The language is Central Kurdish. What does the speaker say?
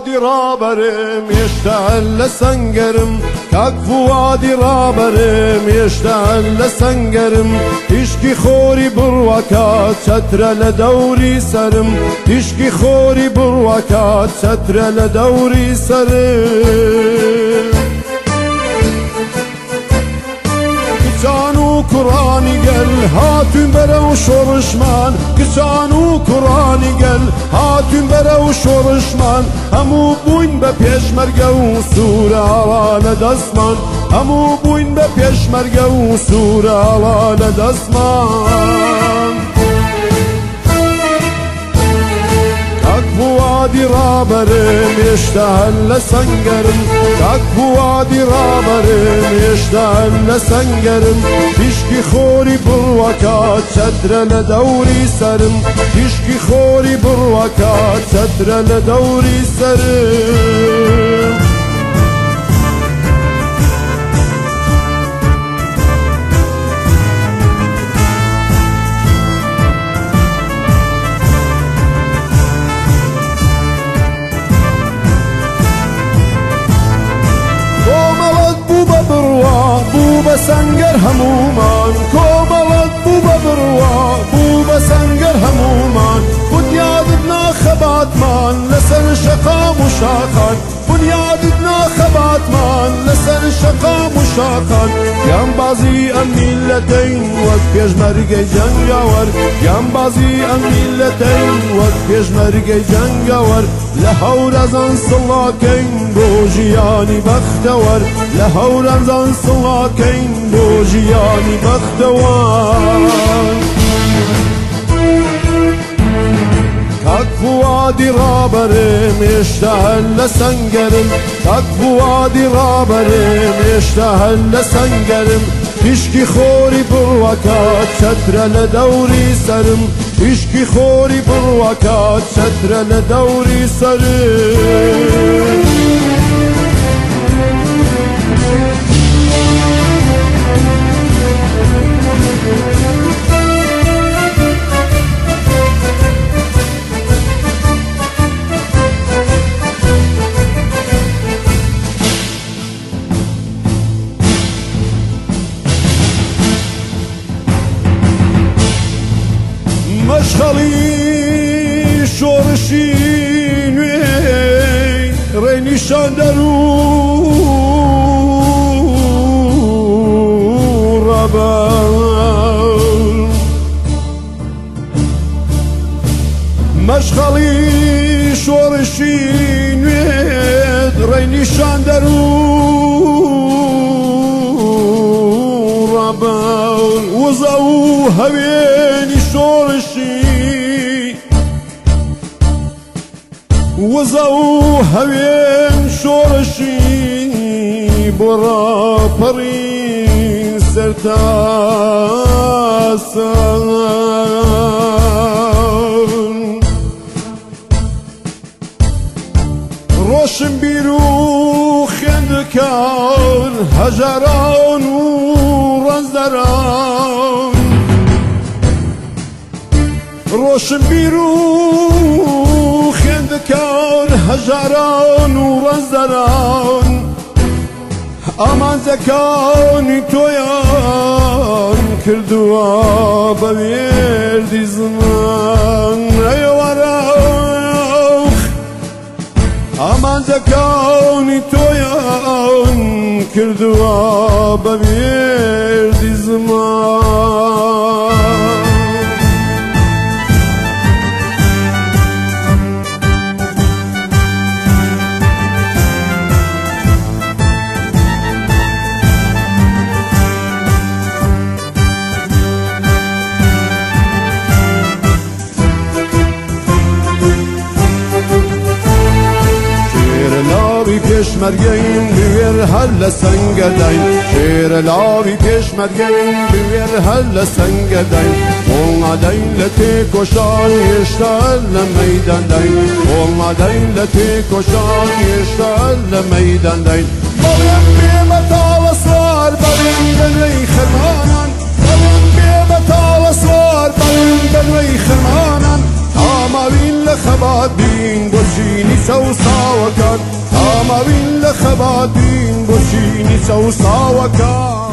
فؤادی را برم یشتعل سنگرم کاک فؤادی را برم یشتعل سنگرم تشکی خوری بروکات چتر لدوری سرم تشکی خوری بروکات چتر لدوری سرم کچان و کرانی گل هاتون برو شورشمان کچان و کرانی گل هاتون برو شورشمان همو بوین به پیشمرگه و سور آوال دستمان همو بوین به پیشمرگه و سور آوال دستمان کاک فؤادی را برم یشتعل سنگرم کاک فؤادی را برم یشتعل سنگرم تشکی خوری بروکات چتر لدوری سرم تشکی خوری بروکات چتر لدوری سرم بو بسنگر همومان کومالت بو ببروا بو بسنگر همومان بنیادنا خباتمان لسر شقا مشاقان بنیادنا خباتمان لسر شقا مشاقان یم بازی ام ملتین وقت پیشمرگ جنگاور یم بازی ام ملتین وقت پیشمرگ جنگاور لهور از آن سلاکین بوجیانی بختور لهور از آن سلاکین بوجیانی بختور کاک فؤادی را برم یشتعل سنگرم کاک فؤادی را برم یشتعل سنگرم تشکی خوری بروکات چتر لدوری سرم تشکی خوری بروکات چتر لدوری سرم مشغلی شورشی نوی رینیشان درو ربان مشغلی شورشی نوی رینیشان درو ربان وزاو هوینی شورشی وزاو هوین شورشی برا پرین سرتاسان روشن بیرو خندکان هجران و رزدران روشن بیرو خندکان هجران و رزدران امان زکانی تویان کردوا بویردی زمان ای وراخ امان زکانی تویان کردوا بویردی زمان پیشمرگین بویر هل سنگدین شیر لاوی پیشمرگین بویر هل سنگدین اومدین لتی کشان یشتعل میدان دین اومدین لتی کشان یشتعل میدان دین بلیم بیمتال سوار بلیم بنوی خرمانان بلیم بیمتال سوار بلیم بنوی خرمانان آموین لخبات بین گرچینی سەوساوەکان ئاماوین لە خەباتین بۆچینی سەوساوەکان